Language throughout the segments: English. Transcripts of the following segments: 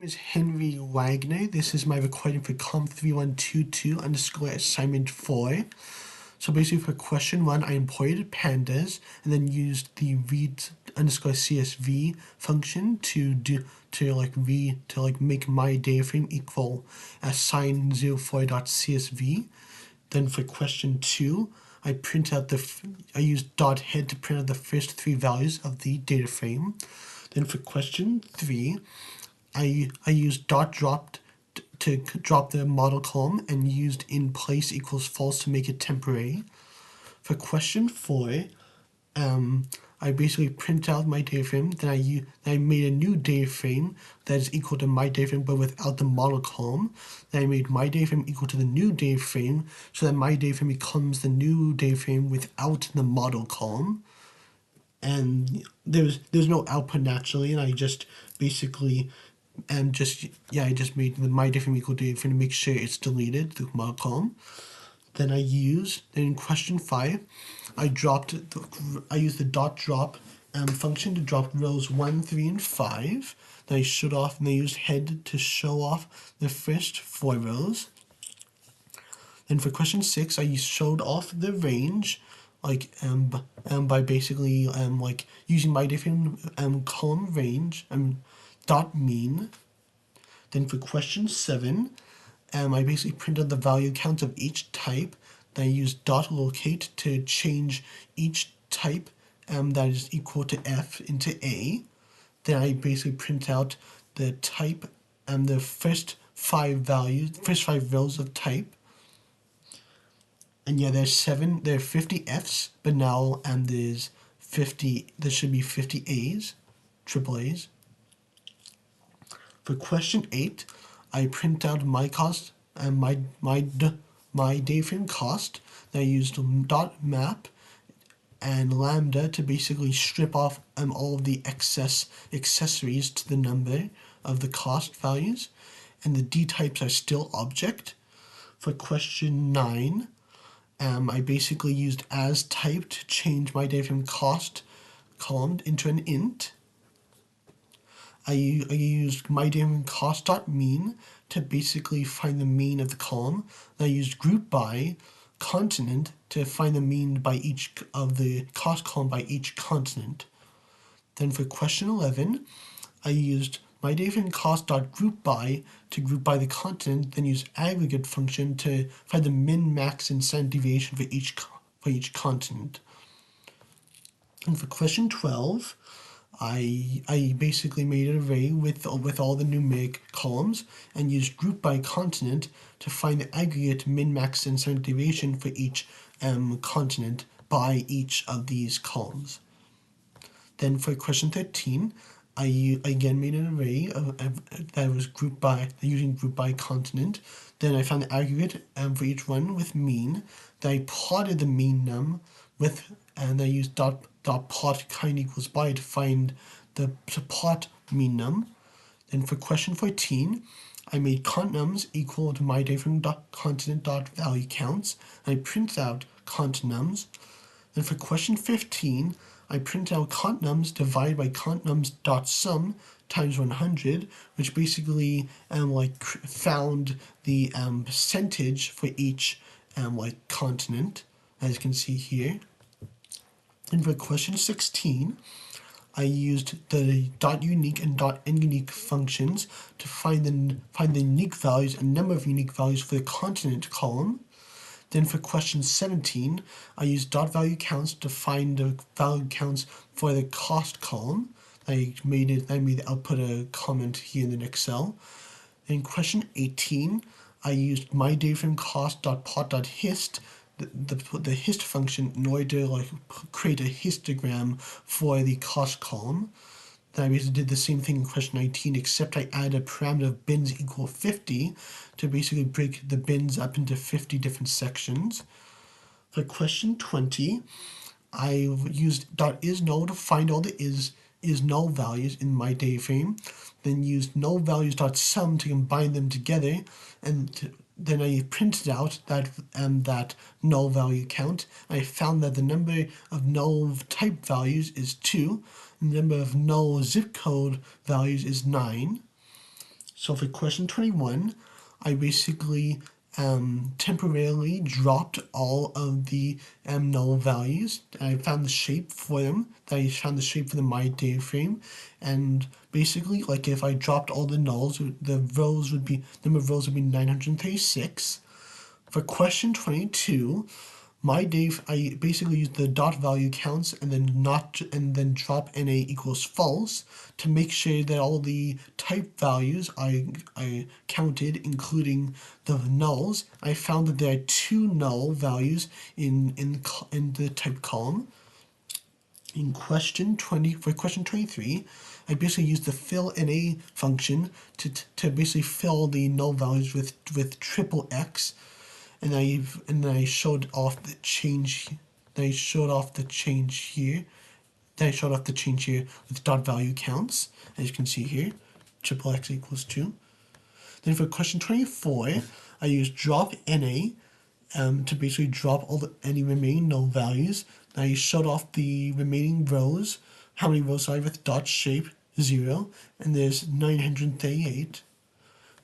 Is Henry Wagner. This is my recording for COMP3122 Assignment4. So basically for question 1, I imported pandas and then used the read_CSV function to make my data frame equal assign04.csv. Then for question 2, I used .head to print out the first 3 values of the data frame. Then for question 3, I used .drop to drop the model column and used in place equals false to make it temporary. For question 4, I basically print out my data frame, then I made a new data frame that is equal to my data frame but without the model column. Then I made my data frame equal to the new data frame so that my data frame becomes the new data frame without the model column. And there's no output naturally, and I just basically I just made my data frame equal to data frame to make sure it's deleted through model column. Then in question 5, I used the .drop function to drop rows 1, 3, and 5. Then I used head to show off the first 4 rows. Then for question 6, I showed off the range, by basically using my different column range dot mean. Then for question 7, I basically printed the value counts of each type. Then I used dot locate to change each type that is equal to F into A. Then I basically print out the type and the first 5 rows of type. And yeah, there are 50 Fs, but now there should be 50 As, triple A's. For question 8, I print out my cost and my data frame cost. Then I used .map and lambda to basically strip off all of the excess accessories to the number of the cost values, and the D types are still object. For question 9, I basically used as type to change my data frame cost column into an int. I used my data frame cost.mean to basically find the mean of the column. Then I used group by continent to find the mean by each of the cost column by each continent. Then for question 11, I used my data frame cost.groupBy to group by the continent, then use aggregate function to find the min, max, and standard deviation for each continent. And for question 12, I basically made an array with all the numeric columns and used group by continent to find the aggregate min, max, and standard deviation for each continent by each of these columns. Then for question 13, I again made an array that was grouped by using group by continent. Then I found the aggregate for each one with mean. Then I plotted the mean num and I used dot plot kind equals by to find to plot mean num. Then for question 14, I made cont nums equal to my data frame continent value counts. And I printed out cont nums. Then for question 15, I print out cont nums divided by cont nums.sum times 100, which basically found the percentage for each continent, as you can see here. And for question 16, I used the .unique and .nunique functions to find the unique values and number of unique values for the continent column. Then for question 17, I used .value counts to find the value counts for the cost column. I made the output a comment here in the next cell. In question 18, I used my data frame cost.plot.hist, the hist function, in order to create a histogram for the cost column. Then I basically did the same thing in question 19, except I added a parameter of bins equal 50 to basically break the bins up into 50 different sections. For question 20, I used .isNull to find all the isNull values in my data frame, then used nullValues.sum to combine them together, and then I printed out that null value count. I found that the number of null type values is 2, and the number of null zip code values is 9. So for question 21, I basically temporarily dropped all of the null values. I found the shape for them. I found the shape for the my data frame, and basically, like if I dropped all the nulls, the number of rows would be 936. For question 22, I basically used the dot value counts and then drop NA equals false to make sure that all the type values I counted, including the nulls. I found that there are 2 null values in the type column. In question 23, I basically used the fill NA function to basically fill the null values with triple X, and I showed off the change. Then I showed off the change here. Then I showed off the change here with dot value counts, as you can see here, triple X equals 2. Then for question 24, I used drop NA to basically drop any remaining null values. Now I showed off the remaining rows. How many rows are with dot shape 0, and there's 938.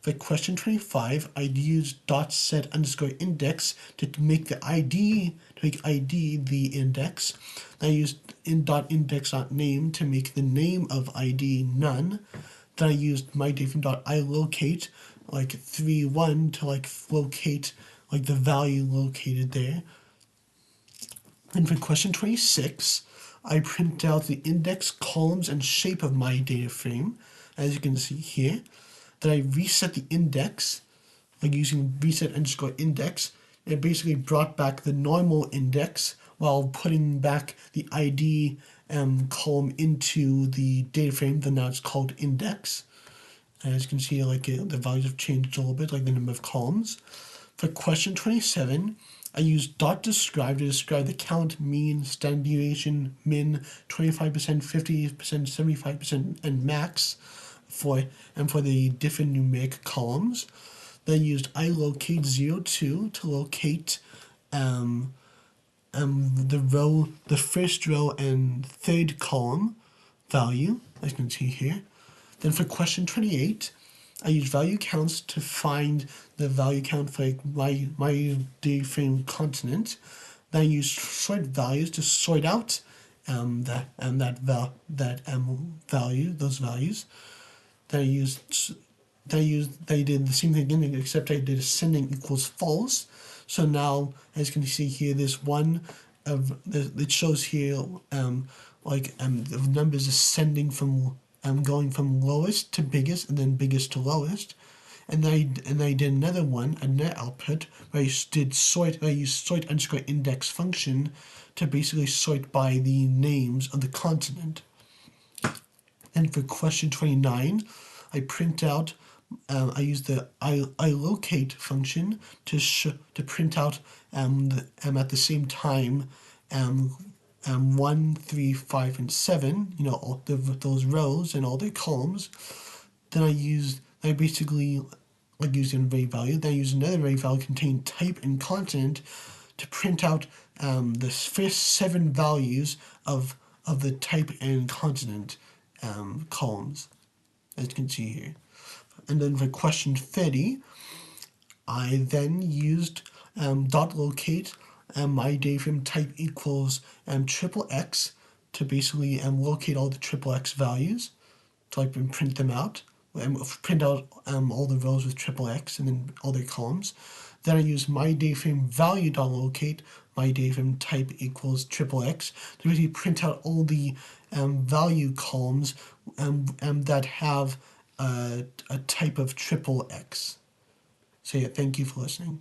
For question 25, I used dot set underscore index to make ID the index. I used dot index dot name to make the name of ID none. Then I used my different dot ilocate like 3-1 to locate the value located there. And for question 26, I print out the index, columns, and shape of my data frame, as you can see here. Then I reset the index, using reset underscore index. It basically brought back the normal index while putting back the ID column into the data frame. Then now it's called index. As you can see, the values have changed a little bit, like the number of columns. For question 27, I used dot describe to describe the count, mean, standard deviation, min, 25%, 50%, 75%, and max for the different numeric columns. Then I used ilocate 02 to locate the first row and third column value, as you can see here. Then for question 28, I used value counts to find the value count for my data frame continent. Then I used sort values to sort out those values. Then I did the same thing again, except I did ascending equals false. So now, as you can see here, there's one of it shows here the numbers ascending from going from lowest to biggest and then biggest to lowest. And I did another one, another output, where I used sort underscore index function to basically sort by the names of the continent. And for question 29, I print out. I use the ilocate function to print out at the same time 1, 3, 5, and 7. All those rows and all their columns. Then I basically use an array value. Then I use another array value containing type and continent to print out the first 7 values of the type and continent columns, as you can see here. And then for question 30, I then used dot locate my data frame type equals triple X to basically locate all the triple X values, so I can print them out, print out all the rows with triple X and then all their columns. Then I use my data frame value dot locate my data frame type equals triple X to really print out all the value columns that have a type of triple X. So yeah, thank you for listening.